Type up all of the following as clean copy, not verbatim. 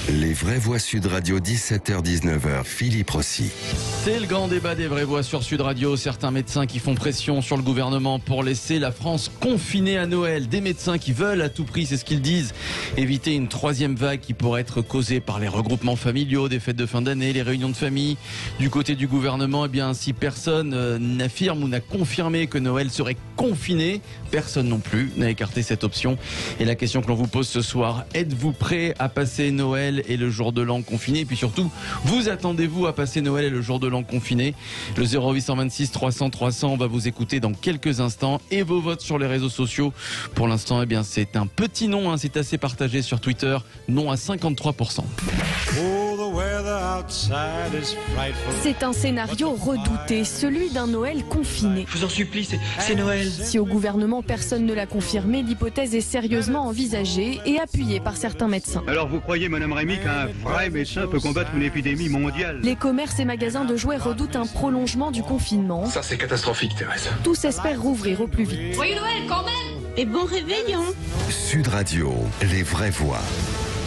Les vraies voix Sud Radio, 17h-19h, Philippe Rossi. C'est le grand débat des vraies voix sur Sud Radio. Certains médecins qui font pression sur le gouvernement pour laisser la France confinée à Noël. Des médecins qui veulent à tout prix, c'est ce qu'ils disent, éviter une troisième vague qui pourrait être causée par les regroupements familiaux, des fêtes de fin d'année, les réunions de famille. Du côté du gouvernement, eh bien, si personne n'affirme ou n'a confirmé que Noël serait confiné, personne non plus n'a écarté cette option. Et la question que l'on vous pose ce soir, êtes-vous prêt à passer Noël et le jour de l'an confiné? Et puis surtout, vous attendez-vous à passer Noël et le jour de l'an confiné? Le 0826 300 300, on va vous écouter dans quelques instants. Et vos votes sur les réseaux sociaux. Pour l'instant, eh bien, c'est un petit non, c'est assez partagé sur Twitter. Non à 53%. C'est un scénario redouté, celui d'un Noël confiné. Je vous en supplie, c'est Noël. Si au gouvernement personne ne l'a confirmé, l'hypothèse est sérieusement envisagée et appuyée par certains médecins. Alors vous croyez, Madame Rémy, qu'un vrai médecin peut combattre une épidémie mondiale? Les commerces et magasins de jouets redoutent un prolongement du confinement. Ça, c'est catastrophique, Thérèse. Tous espèrent rouvrir au plus vite. Joyeux Noël quand même! Et bon réveillon. Sud Radio, les vraies voix.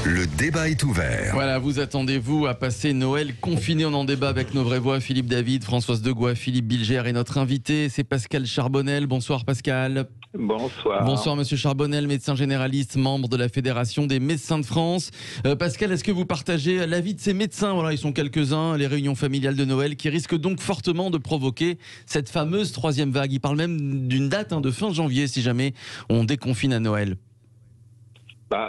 Le débat est ouvert. Voilà, vous attendez-vous à passer Noël confiné? On en débat avec nos vraies voix, Philippe David, Françoise Degois, Philippe Bilger et notre invité, c'est Pascal Charbonnel. Bonsoir Pascal. Bonsoir. Bonsoir Monsieur Charbonnel, médecin généraliste, membre de la Fédération des médecins de France. Pascal, est-ce que vous partagez l'avis de ces médecins? Voilà, ils sont quelques-uns, les réunions familiales de Noël, qui risquent donc fortement de provoquer cette fameuse troisième vague. Ils parlent même d'une date de fin janvier si jamais on déconfine à Noël.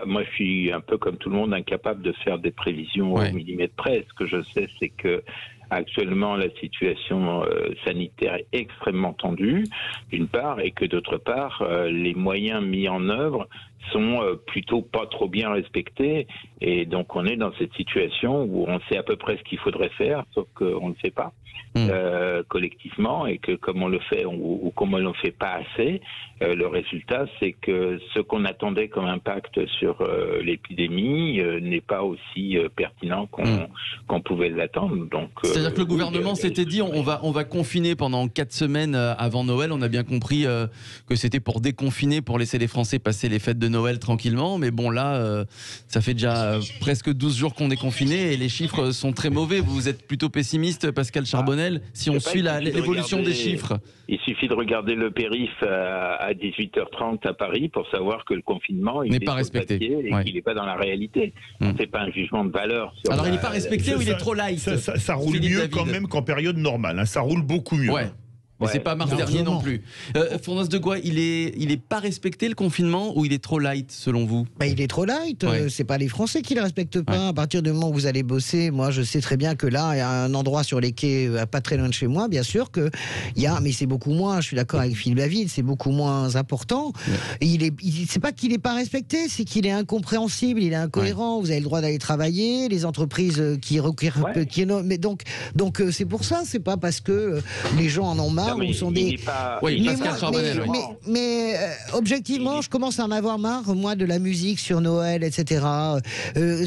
Moi, je suis un peu comme tout le monde incapable de faire des prévisions au millimètre près. Ce que je sais, c'est que actuellement, la situation sanitaire est extrêmement tendue, d'une part, et que d'autre part, les moyens mis en œuvre sont plutôt pas trop bien respectés. Et donc, on est dans cette situation où on sait à peu près ce qu'il faudrait faire, sauf qu'on ne le fait pas collectivement, et que comme on le fait ou comme on ne le fait pas assez, le résultat, c'est que ce qu'on attendait comme impact sur l'épidémie n'est pas aussi pertinent qu'on pouvait l'attendre. Donc, c'est-à-dire que le gouvernement s'était dit on va confiner pendant 4 semaines avant Noël. On a bien compris que c'était pour déconfiner, pour laisser les Français passer les fêtes de Noël tranquillement. Mais bon, là, ça fait déjà presque 12 jours qu'on est confiné et les chiffres sont très mauvais. Vous êtes plutôt pessimiste, Pascal Charbonnel, si on suit l'évolution des chiffres. Il suffit de regarder le périph à 18h30 à Paris pour savoir que le confinement n'est pas respecté et qu'il n'est pas dans la réalité. C'est pas un jugement de valeur. Alors il n'est pas respecté ou il est trop light? Ça roule mieux quand même qu'en période normale. Ça roule beaucoup mieux. Ouais. Mais c'est pas mars dernier non plus. Françoise Degois, il est pas respecté le confinement ou il est trop light selon vous? Il est trop light. C'est pas les Français qui le respectent pas. À partir du moment où vous allez bosser, moi je sais très bien que là, il y a un endroit sur les quais, pas très loin de chez moi, bien sûr que il y a, mais c'est beaucoup moins. Je suis d'accord avec Philippe David, c'est beaucoup moins important. C'est pas qu'il est pas respecté, c'est qu'il est incompréhensible, il est incohérent. Vous avez le droit d'aller travailler, les entreprises mais donc c'est pour ça. C'est pas parce que les gens en ont marre. Pascal Charbonnel. Mais objectivement, je commence à en avoir marre, moi, de la musique sur Noël, etc.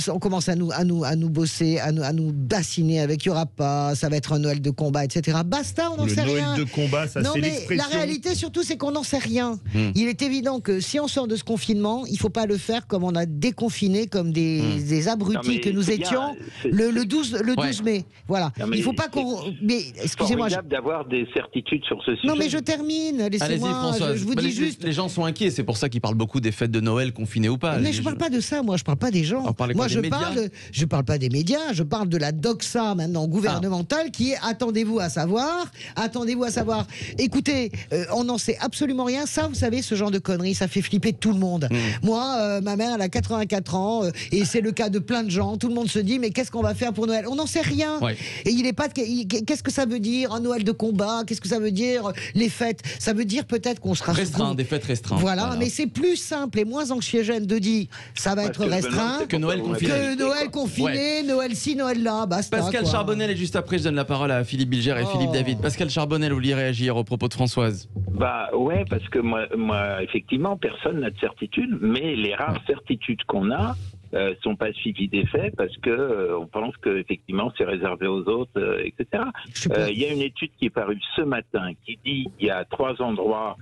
On commence à nous bosser, à nous bassiner avec il y aura pas, ça va être un Noël de combat, etc. Basta, on n'en sait rien. Le Noël de combat, ça c'est l'expression. La réalité, surtout, c'est qu'on n'en sait rien. Il est évident que si on sort de ce confinement, il ne faut pas le faire comme on a déconfiné, comme des abrutis que nous étions le 12 mai. Voilà. Il ne faut pas qu'on... Mais excusez-moi. C'est formidable d'avoir des certitudes sur ce sujet. Non mais je termine, laissez-moi, je vous dis juste... Les gens sont inquiets, c'est pour ça qu'ils parlent beaucoup des fêtes de Noël confinées ou pas. Mais je parle pas de ça, moi je parle pas des gens. Moi je parle pas des médias, je parle de la doxa maintenant gouvernementale qui est attendez-vous à savoir. Écoutez, on n'en sait absolument rien, ça vous savez, ce genre de conneries, ça fait flipper tout le monde. Moi, ma mère elle a 84 ans et c'est le cas de plein de gens, tout le monde se dit mais qu'est-ce qu'on va faire pour Noël? On n'en sait rien. Et il est pas qu'est-ce que ça veut dire un Noël de combat? Qu'est-ce que ça veut dire les fêtes? Ça veut dire peut-être qu'on sera restreint, des fêtes restreintes. Voilà, mais c'est plus simple et moins anxiogène de dire ça va être restreint que Noël confiné. Noël ci, Noël là. Basta, Pascal Charbonnel, et juste après je donne la parole à Philippe Bilger et Philippe David. Pascal Charbonnel, vous vouliez réagir au propos de Françoise? Parce que moi effectivement personne n'a de certitude, mais les rares certitudes qu'on a sont pas suivis d'effet parce que on pense que effectivement c'est réservé aux autres, etc. Il y a une étude qui est parue ce matin qui dit qu'il y a 3 endroits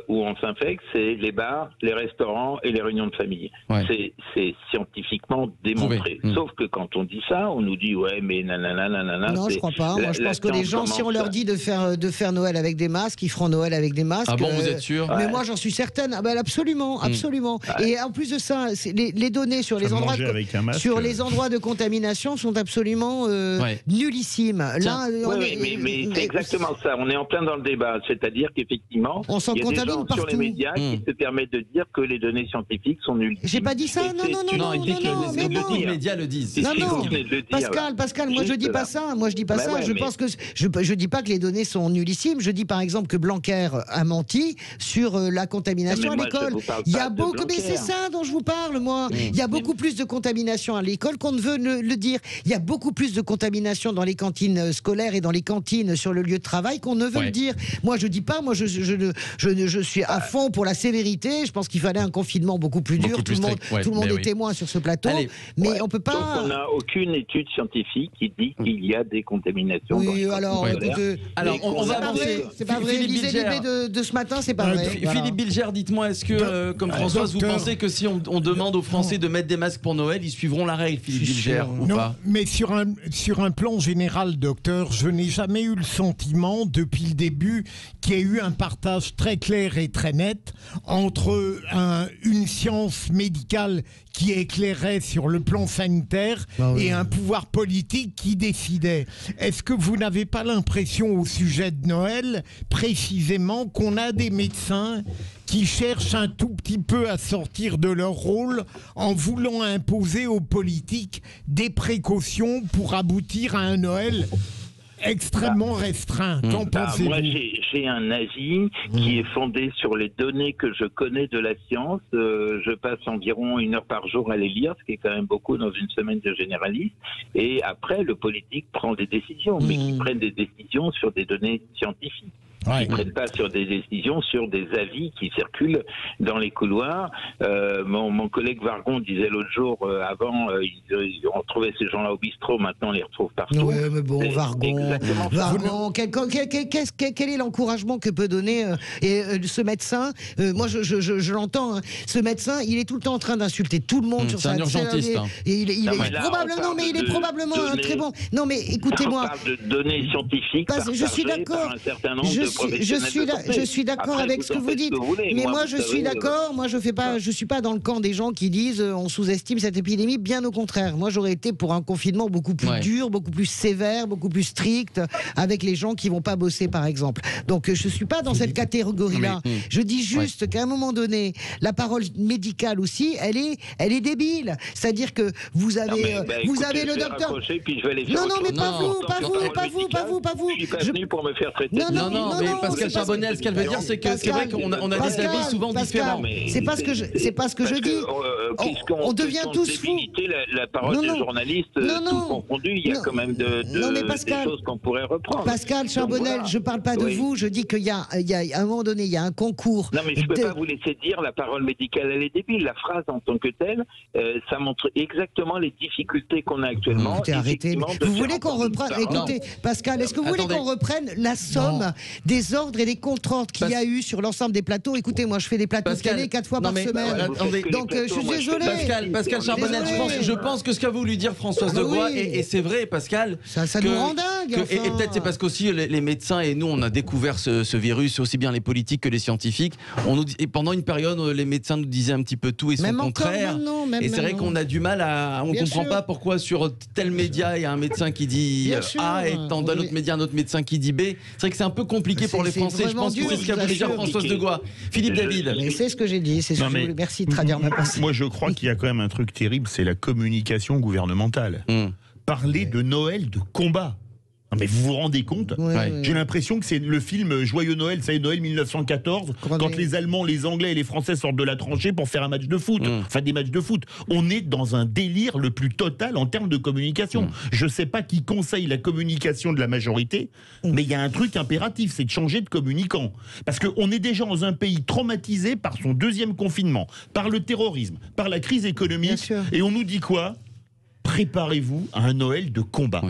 où on s'infecte, c'est les bars, les restaurants et les réunions de famille. Ouais. C'est scientifiquement démontré. Sauf que quand on dit ça, on nous dit ouais mais nanana. Non, je crois pas. Moi, je pense que les gens, si on leur dit de faire Noël avec des masques, ils feront Noël avec des masques. Ah bon, vous êtes sûr? Mais moi, j'en suis certaine. Ah ben, absolument. Et en plus de ça, les données sur les endroits de contamination sont absolument nullissimes. Là, mais c'est exactement ça. On est en plein dans le débat. C'est-à-dire qu'effectivement, on s'en contamine partout. Sur les médias qui se permettent de dire que les données scientifiques sont nulles. J'ai pas dit ça. Non. Les médias le disent. Non. Pascal, moi je dis pas ça. Je dis pas que les données sont nullissimes. Je dis par exemple que Blanquer a menti sur la contamination à l'école. Il y a beaucoup, mais c'est ça dont je vous parle, moi. Il y a beaucoup plus de contamination à l'école qu'on ne veut le dire. Il y a beaucoup plus de contamination dans les cantines scolaires et dans les cantines sur le lieu de travail qu'on ne veut le dire. Moi, je dis pas. Moi, je suis à fond pour la sévérité. Je pense qu'il fallait un confinement beaucoup plus dur. Tout le monde est témoin sur ce plateau. Mais on peut pas. Donc, on n'a aucune étude scientifique qui dit qu'il y a des contaminations. Oui, alors on va avancer. C'est pas vrai. Lisez l'IB de ce matin, c'est pas vrai. Philippe Bilger, dites-moi, est-ce que, comme Françoise, vous pensez que si on demande aux Français de mettre des masques pour Noël, ils suivront la règle, Philippe Bilger, ou pas? Mais sur un plan général, docteur, je n'ai jamais eu le sentiment, depuis le début, qu'il y ait eu un partage très clair et très net entre une science médicale qui éclairait sur le plan sanitaire et un pouvoir politique qui décidait. Est-ce que vous n'avez pas l'impression au sujet de Noël, précisément, qu'on a des médecins qui cherchent un tout petit peu à sortir de leur rôle en voulant imposer aux politiques des précautions pour aboutir à un Noël extrêmement restreint? Qu'en pensez-vous? Moi, j'ai un avis qui est fondé sur les données que je connais de la science. Je passe environ 1 heure par jour à les lire, ce qui est quand même beaucoup dans une semaine de généraliste. Et après, le politique prend des décisions, mais qui prennent des décisions sur des données scientifiques. Ils ne prennent pas sur des décisions, sur des avis qui circulent dans les couloirs. Mon collègue Vargon disait l'autre jour, on retrouvait ces gens-là au bistrot, maintenant on les retrouve partout. Oui, mais bon, Vargon, quel est l'encouragement que peut donner ce médecin? Moi, je l'entends. Hein. Ce médecin, il est tout le temps en train d'insulter tout le monde sur sa scène. C'est un urgentiste. Il est probablement un très bon. Non, mais écoutez-moi. On parle de données scientifiques. Je suis d'accord. Je suis d'accord avec ce que vous dites. Mais moi, je suis d'accord. Moi, je suis pas dans le camp des gens qui disent on sous-estime cette épidémie. Bien au contraire. Moi, j'aurais été pour un confinement beaucoup plus dur, beaucoup plus sévère, beaucoup plus strict, avec les gens qui vont pas bosser, par exemple. Donc, je suis pas dans cette catégorie-là. Je dis juste qu'à un moment donné, la parole médicale aussi, elle est débile. C'est-à-dire que vous avez le docteur. Non, mais pas vous. Je suis pas venu pour me faire traiter. Non, mais Pascal Charbonnel, ce qu'elle veut dire, c'est que c'est vrai qu'on a des avis souvent différents. C'est pas ce que je dis. On devient tous fous. La parole des journalistes, tout confondu, il y a quand même des choses qu'on pourrait reprendre. Pascal Charbonnel, je parle pas de vous, je dis qu'il y a à un moment donné, il y a un concours. Non, mais je peux pas vous laisser dire la parole médicale, elle est débile. La phrase en tant que telle, ça montre exactement les difficultés qu'on a actuellement. Écoutez, arrêtez. Vous voulez qu'on reprenne? Écoutez, Pascal, est-ce que vous voulez qu'on reprenne la somme des ordres et des contre-ordres qu'il y a eu sur l'ensemble des plateaux? Écoutez, moi je fais des plateaux télé 4 fois par semaine. Donc je suis désolé. Pascal Charbonnel, je pense que ce qu'a voulu dire Françoise de Gois, et c'est vrai, Pascal. Ça nous rend dingue. Et peut-être c'est parce qu'aussi les médecins et nous, on a découvert ce virus, aussi bien les politiques que les scientifiques. Et pendant une période, les médecins nous disaient un petit peu tout et son contraire. Et c'est vrai qu'on a du mal à. On ne comprend pas pourquoi sur tel média, il y a un médecin qui dit A et dans un autre média, un autre médecin qui dit B. C'est vrai que c'est un peu compliqué pour les Français. Je pense que c'est ce qu'a voulu dire Françoise de Gois. Philippe David. C'est ce que j'ai dit. Merci de traduire ma pensée. Moi, je crois qu'il y a quand même un truc terrible, c'est la communication gouvernementale. Parler de Noël de combat. Non, mais vous vous rendez compte? J'ai l'impression que c'est le film Joyeux Noël, ça y est, Noël 1914, quand les Allemands, les Anglais et les Français sortent de la tranchée pour faire un match de foot, enfin des matchs de foot. On est dans un délire le plus total en termes de communication. Je sais pas qui conseille la communication de la majorité, mais il y a un truc impératif, c'est de changer de communicant. Parce qu'on est déjà dans un pays traumatisé par son deuxième confinement, par le terrorisme, par la crise économique, et on nous dit quoi? Préparez-vous à un Noël de combat.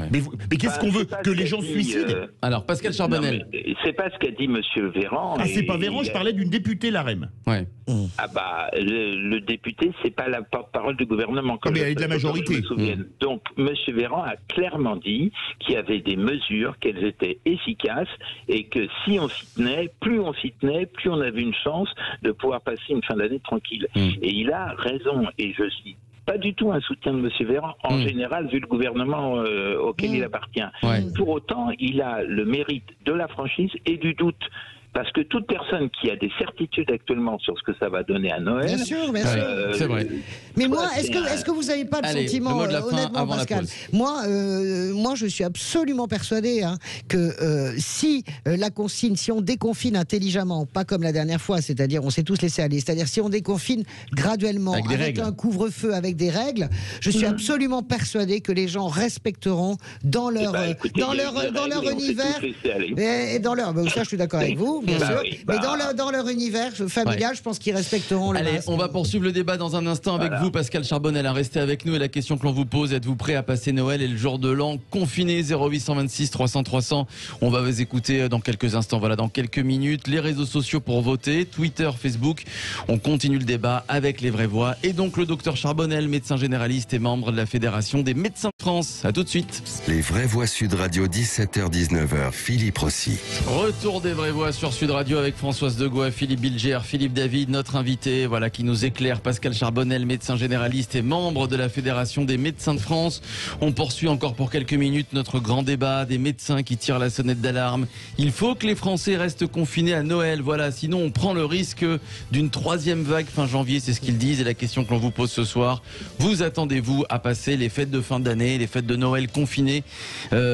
Mais qu'est-ce qu'on veut? Que les gens se suicident? Alors, Pascal Charbonnel. C'est pas ce qu'a dit Monsieur Véran. Ah, c'est pas Véran, je parlais d'une députée LaREM. Ah bah, le député, c'est pas la porte-parole du gouvernement. Mais elle est de la majorité. Donc, Monsieur Véran a clairement dit qu'il y avait des mesures, qu'elles étaient efficaces, et que si on s'y tenait, plus on avait une chance de pouvoir passer une fin d'année tranquille. Et il a raison, et je suis pas du tout un soutien de M. Véran, en général, vu le gouvernement auquel il appartient. Pour autant, il a le mérite de la franchise et du doute. Parce que toute personne qui a des certitudes actuellement sur ce que ça va donner à Noël... Bien sûr. C'est vrai. Mais moi, est-ce que vous n'avez pas le sentiment, honnêtement, Pascal, moi, je suis absolument persuadé que si la consigne, si on déconfine intelligemment, pas comme la dernière fois, c'est-à-dire on s'est tous laissés aller, c'est-à-dire si on déconfine graduellement, avec un couvre-feu, avec des règles, je suis absolument persuadé que les gens respecteront dans leur univers... Et dans leur... ça, je suis d'accord avec vous. Bien sûr. Mais dans leur univers familial, je pense qu'ils respecteront le masque. On va poursuivre le débat dans un instant avec vous, Pascal Charbonnel. Restez avec nous et la question que l'on vous pose, êtes-vous prêt à passer Noël et le jour de l'an confiné? 0826 300 300. On va vous écouter dans quelques instants, dans quelques minutes. Les réseaux sociaux pour voter, Twitter, Facebook. On continue le débat avec les vraies voix. Et donc le docteur Charbonnel, médecin généraliste et membre de la Fédération des médecins de France. À tout de suite. Les vraies voix Sud Radio, 17h-19h, Philippe Rossi. Retour des vraies voix sur Sud Radio avec Françoise Degois, Philippe Bilger, Philippe David, notre invité, qui nous éclaire, Pascal Charbonnel, médecin généraliste et membre de la Fédération des médecins de France. On poursuit encore pour quelques minutes notre grand débat des médecins qui tirent la sonnette d'alarme. Il faut que les Français restent confinés à Noël, sinon on prend le risque d'une troisième vague fin janvier, c'est ce qu'ils disent. Et la question que l'on vous pose ce soir, vous attendez-vous à passer les fêtes de fin d'année, les fêtes de Noël confinées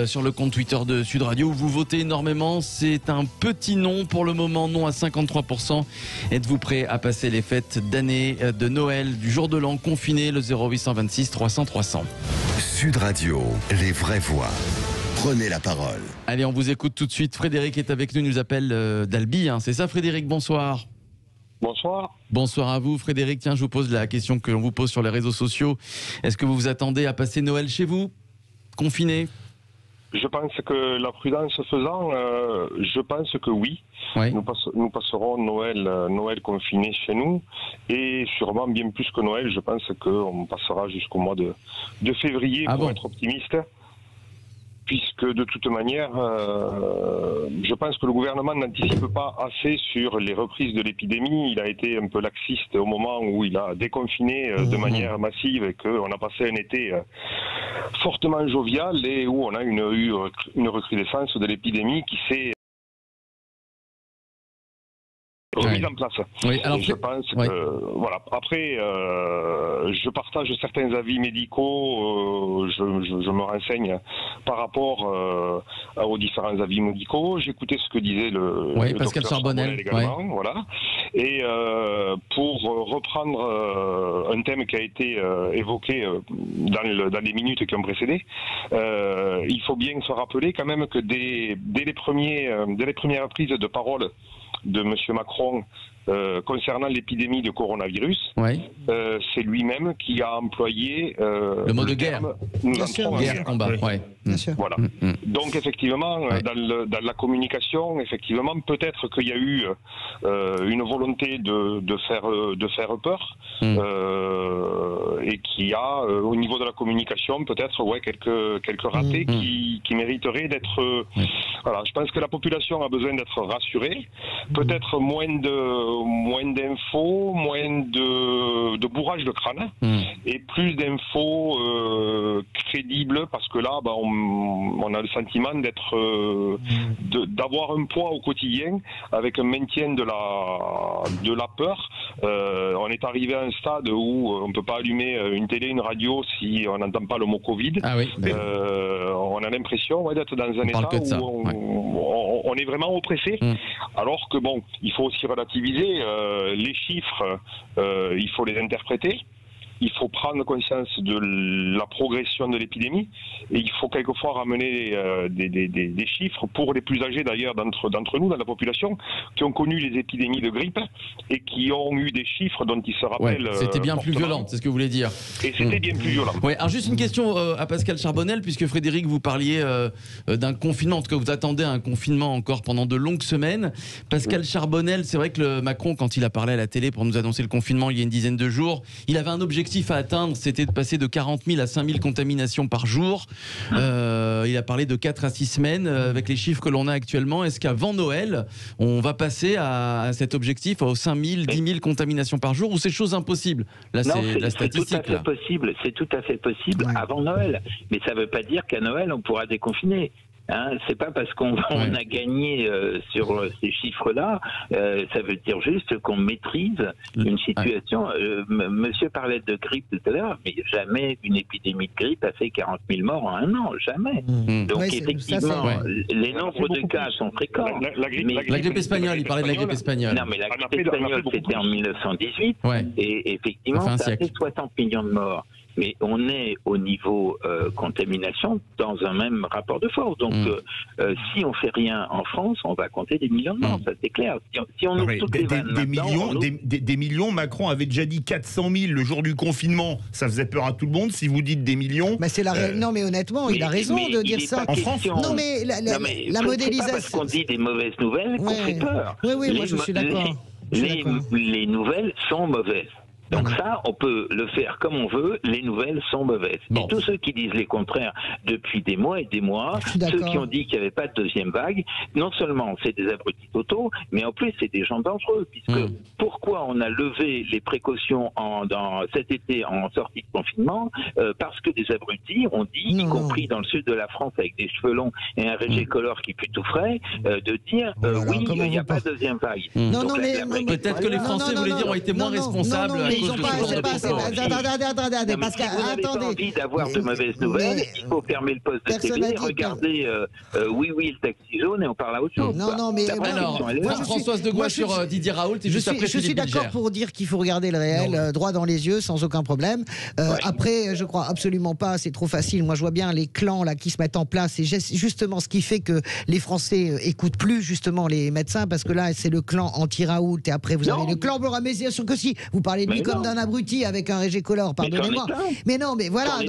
sur le compte Twitter de Sud Radio où vous votez énormément? C'est un petit non pour le moment, non à 53%. Êtes-vous prêt à passer les fêtes d'année, de Noël, du jour de l'an confiné? Le 0826 300 300. Sud Radio, les vraies voix. Prenez la parole. Allez, on vous écoute tout de suite. Frédéric est avec nous, il nous appelle d'Albi. C'est ça, Frédéric? Bonsoir. Bonsoir. Bonsoir à vous, Frédéric. Tiens, je vous pose la question que l'on vous pose sur les réseaux sociaux. Est-ce que vous vous attendez à passer Noël chez vous, confiné? Je pense que la prudence faisant, je pense que oui. Nous passerons Noël confiné chez nous, et sûrement bien plus que Noël. Je pense qu'on passera jusqu'au mois de février pour être optimiste. Puisque de toute manière, je pense que le gouvernement n'anticipe pas assez sur les reprises de l'épidémie. Il a été un peu laxiste au moment où il a déconfiné de manière massive et qu'on a passé un été fortement jovial et où on a eu une recrudescence de l'épidémie qui s'est remise en place. Je pense que voilà. Après, je partage certains avis médicaux. Je me renseigne par rapport aux différents avis médicaux. J'écoutais ce que disait le Pascal Charbonnel également. Voilà. Et pour reprendre un thème qui a été évoqué dans les minutes qui ont précédé, il faut bien se rappeler quand même que dès les premières prises de parole de M. Macron concernant l'épidémie de coronavirus, c'est lui-même qui a employé le mot de guerre. Nous entrons en guerre, combat. Bien sûr. Voilà. Donc effectivement, dans la communication, effectivement, peut-être qu'il y a eu une volonté de faire peur, et qu'il y a au niveau de la communication peut-être quelques ratés qui mériteraient d'être. Voilà, je pense que la population a besoin d'être rassurée, peut-être moins d'infos, moins de bourrage de crâne, et plus d'infos crédibles, parce que là, on a le sentiment d'avoir un poids au quotidien avec un maintien de la peur. On est arrivé à un stade où on ne peut pas allumer une télé, une radio si on n'entend pas le mot Covid. On a l'impression d'être dans un état où on est vraiment oppressé. Alors que bon, il faut aussi relativiser les chiffres, il faut les interpréter. Il faut prendre conscience de la progression de l'épidémie et il faut quelquefois ramener des chiffres pour les plus âgés d'ailleurs d'entre nous dans la population qui ont connu les épidémies de grippe et qui ont eu des chiffres dont ils se rappellent. C'était bien plus violent, c'est ce que vous voulez dire. Et c'était bien plus violent. Ouais, alors juste une question à Pascal Charbonnel, puisque Frédéric, vous parliez d'un confinement, en tout cas vous attendez un confinement encore pendant de longues semaines. Pascal Charbonnel, c'est vrai que Macron, quand il a parlé à la télé pour nous annoncer le confinement il y a une dizaine de jours, il avait un objectif à atteindre, c'était de passer de 40 000 à 5 000 contaminations par jour. Il a parlé de 4 à 6 semaines avec les chiffres que l'on a actuellement. Est-ce qu'avant Noël, on va passer à cet objectif, aux 5 000, 10 000 contaminations par jour, ou c'est chose impossible? Là, c'est la statistique. C'est tout à fait possible avant Noël. Mais ça ne veut pas dire qu'à Noël, on pourra déconfiner. C'est pas parce qu'on a gagné sur ces chiffres-là, ça veut dire juste qu'on maîtrise une situation. Monsieur parlait de grippe tout à l'heure, mais jamais une épidémie de grippe a fait 40 000 morts en un an, jamais. Donc effectivement, les nombres de cas sont fréquents. La grippe espagnole, il parlait de la grippe espagnole. Non, mais la grippe espagnole, c'était en 1918, et effectivement, ça a fait 60 millions de morts. Mais on est au niveau contamination dans un même rapport de force. Donc, si on fait rien en France, on va compter des millions de morts, ça c'est clair. Si on ouvre toutes les vannes des millions, Macron avait déjà dit 400 000 le jour du confinement, ça faisait peur à tout le monde. Si vous dites des millions... c'est non mais honnêtement, il a raison de dire ça. En France, non mais la modélisation... C'est pas parce qu'on dit des mauvaises nouvelles qu'on fait peur. Oui, moi je suis d'accord. Les nouvelles sont mauvaises. Donc ça, on peut le faire comme on veut, les nouvelles sont mauvaises. Et tous ceux qui disent les contraires depuis des mois et des mois, ceux qui ont dit qu'il n'y avait pas de deuxième vague, non seulement c'est des abrutis totaux, mais en plus c'est des gens dangereux, puisque pourquoi on a levé les précautions dans cet été en sortie de confinement? Parce que des abrutis ont dit, y compris dans le sud de la France avec des cheveux longs et un régécolore qui pue tout frais, de dire oui, il n'y a pas de deuxième vague. Peut-être que les Français, vous voulez dire, ont été moins responsables. Ils ont pas, attendez, parce que attendez. Vous n'avez pas envie d'avoir de mauvaises nouvelles, il faut fermer le poste de télé, regarder le taxi jaune et on parle à autre chose. Non, mais alors, Françoise de Gaulle sur Didier Raoult et juste après je suis d'accord pour dire qu'il faut regarder le réel droit dans les yeux sans aucun problème. Après, je crois absolument pas, c'est trop facile. Moi, je vois bien les clans là qui se mettent en place. C'est justement ce qui fait que les Français écoutent plus justement les médecins, parce que là, c'est le clan anti-Raoult et après vous avez le clan Bora. Mais bien sûr que si. Vous parlez de lui comme d'un abruti avec un régécolore, pardonnez-moi. Mais non, mais voilà,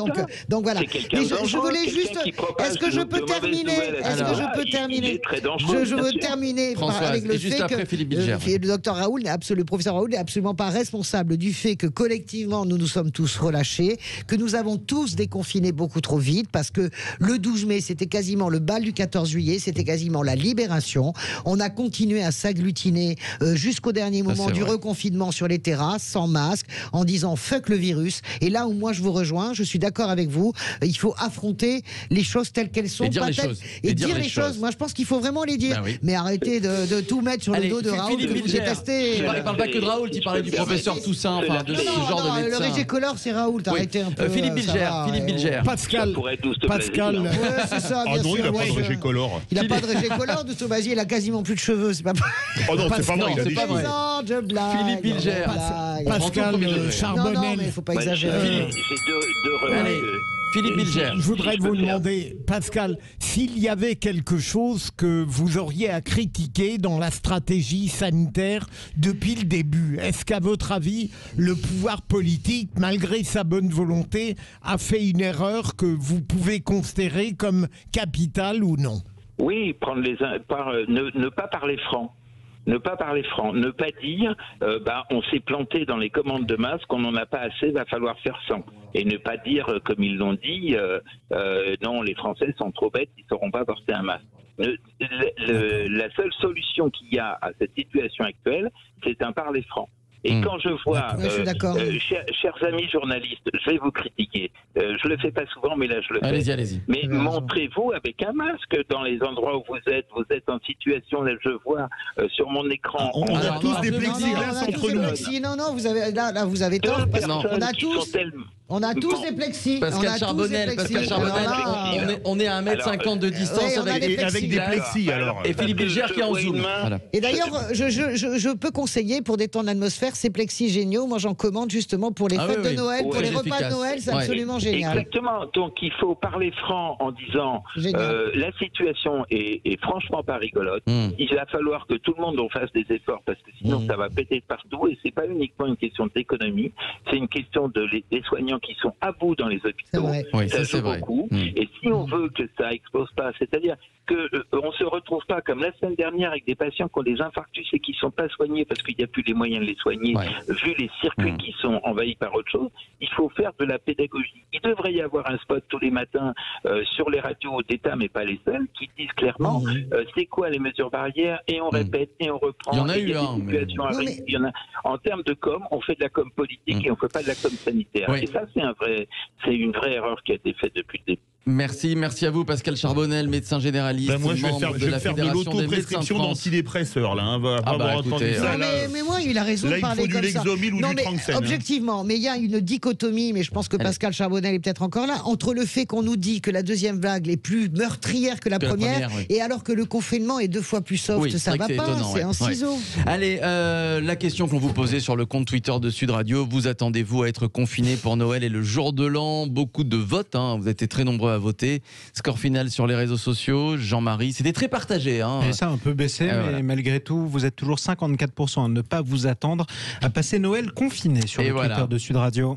donc voilà. Mais je voulais juste. Est-ce que je peux terminer? Je veux terminer avec le fait que le docteur Raoult, le professeur Raoult n'est absolument pas responsable du fait que collectivement nous nous sommes tous relâchés, que nous avons tous déconfiné beaucoup trop vite, parce que le 12 mai c'était quasiment le bal du 14 juillet, c'était quasiment la libération. On a continué à s'agglutiner jusqu'au dernier moment du reconfinement sur les terrasses, sans masque, en disant fuck le virus. Et là où moi je vous rejoins, je suis d'accord avec vous, il faut affronter les choses telles qu'elles sont. Et dire les choses. Moi je pense qu'il faut vraiment les dire. Mais arrêtez de tout mettre sur le dos de Raoult. Philippe Bilger. Il ne parle pas que de Raoult, il parlait du professeur Toussaint, enfin de ce genre de médecin. Le régécolore c'est Raoult, arrêtez un peu. Philippe Bilger. Pascal. C'est ça, bien sûr. Il n'a pas de régécolore. Il n'a pas de régécolore, de Sauvazier, il a quasiment plus de cheveux, c'est pas Oh non, c'est pas vrai, il a des cheveux. Je blague. Philippe Bilger. Pascal Charbonnel. Non, mais il ne faut pas exagérer. Philippe Bilger. Je voudrais vous demander, Pascal, s'il y avait quelque chose que vous auriez à critiquer dans la stratégie sanitaire depuis le début, est-ce qu'à votre avis, le pouvoir politique, malgré sa bonne volonté, a fait une erreur que vous pouvez considérer comme capitale ou non? Oui, ne pas parler franc. Ne pas parler franc, ne pas dire on s'est planté dans les commandes de masques, on n'en a pas assez, va falloir faire 100. Et ne pas dire, comme ils l'ont dit, non, les Français sont trop bêtes, ils ne sauront pas porter un masque. La seule solution qu'il y a à cette situation actuelle, c'est un parler franc. Et quand je vois, chers amis journalistes, je vais vous critiquer. Je le fais pas souvent, mais là je le fais. Allez-y. Mais montrez-vous avec un masque dans les endroits où vous êtes. Vous êtes en situation, là je vois sur mon écran. On a tous des plexiglas entre nous. Non, vous avez tort. On a tous. On a tous des plexis. Pascal Charbonnel, on est à 1m50 de distance avec des plexis. Et Philippe Bilger qui est en zoom. Voilà. Et d'ailleurs, je peux conseiller pour détendre l'atmosphère ces plexis géniaux. Moi, j'en commande justement pour les fêtes de Noël, pour les repas de Noël. C'est absolument génial. Exactement. Donc, il faut parler franc en disant la situation est franchement pas rigolote. Il va falloir que tout le monde en fasse des efforts parce que sinon, ça va péter partout. Et c'est pas uniquement une question d'économie, c'est une question des soignants qui sont à bout dans les hôpitaux. Ça joue beaucoup. Et si on veut que ça explose pas, c'est-à-dire qu'on se retrouve pas comme la semaine dernière avec des patients qui ont des infarctus et qui sont pas soignés parce qu'il n'y a plus les moyens de les soigner, vu les circuits qui sont envahis par autre chose, il faut faire de la pédagogie. Il devrait y avoir un spot tous les matins sur les radios d'État, mais pas les seuls, qui disent clairement c'est quoi les mesures barrières, et on répète et on reprend. Il y en a eu un. Il y en a. En termes de com, on fait de la com politique et on fait pas de la com sanitaire. Et ça, c'est une vraie erreur qui a été faite depuis le début. Merci à vous Pascal Charbonnel, médecin généraliste. Moi, je vais faire de l'autoprescription d'antidépresseurs là. Mais moi, il a raison de parler comme ça. Là, il faut du Lexomil ou du Tranxène. Objectivement, mais il y a une dichotomie, mais je pense que Pascal Charbonnel est peut-être encore là, entre le fait qu'on nous dit que la deuxième vague est plus meurtrière que la première, et alors que le confinement est 2 fois plus soft, ça va pas, c'est un ciseau. Allez, la question qu'on vous posait sur le compte Twitter de Sud Radio, vous attendez-vous à être confiné pour Noël et le jour de l'an? Beaucoup de votes, vous êtes très nombreux à voter. Score final sur les réseaux sociaux, Jean-Marie, c'était très partagé. Et ça a un peu baissé, mais malgré tout, vous êtes toujours 54% à ne pas vous attendre à passer Noël confiné sur le Twitter de Sud Radio.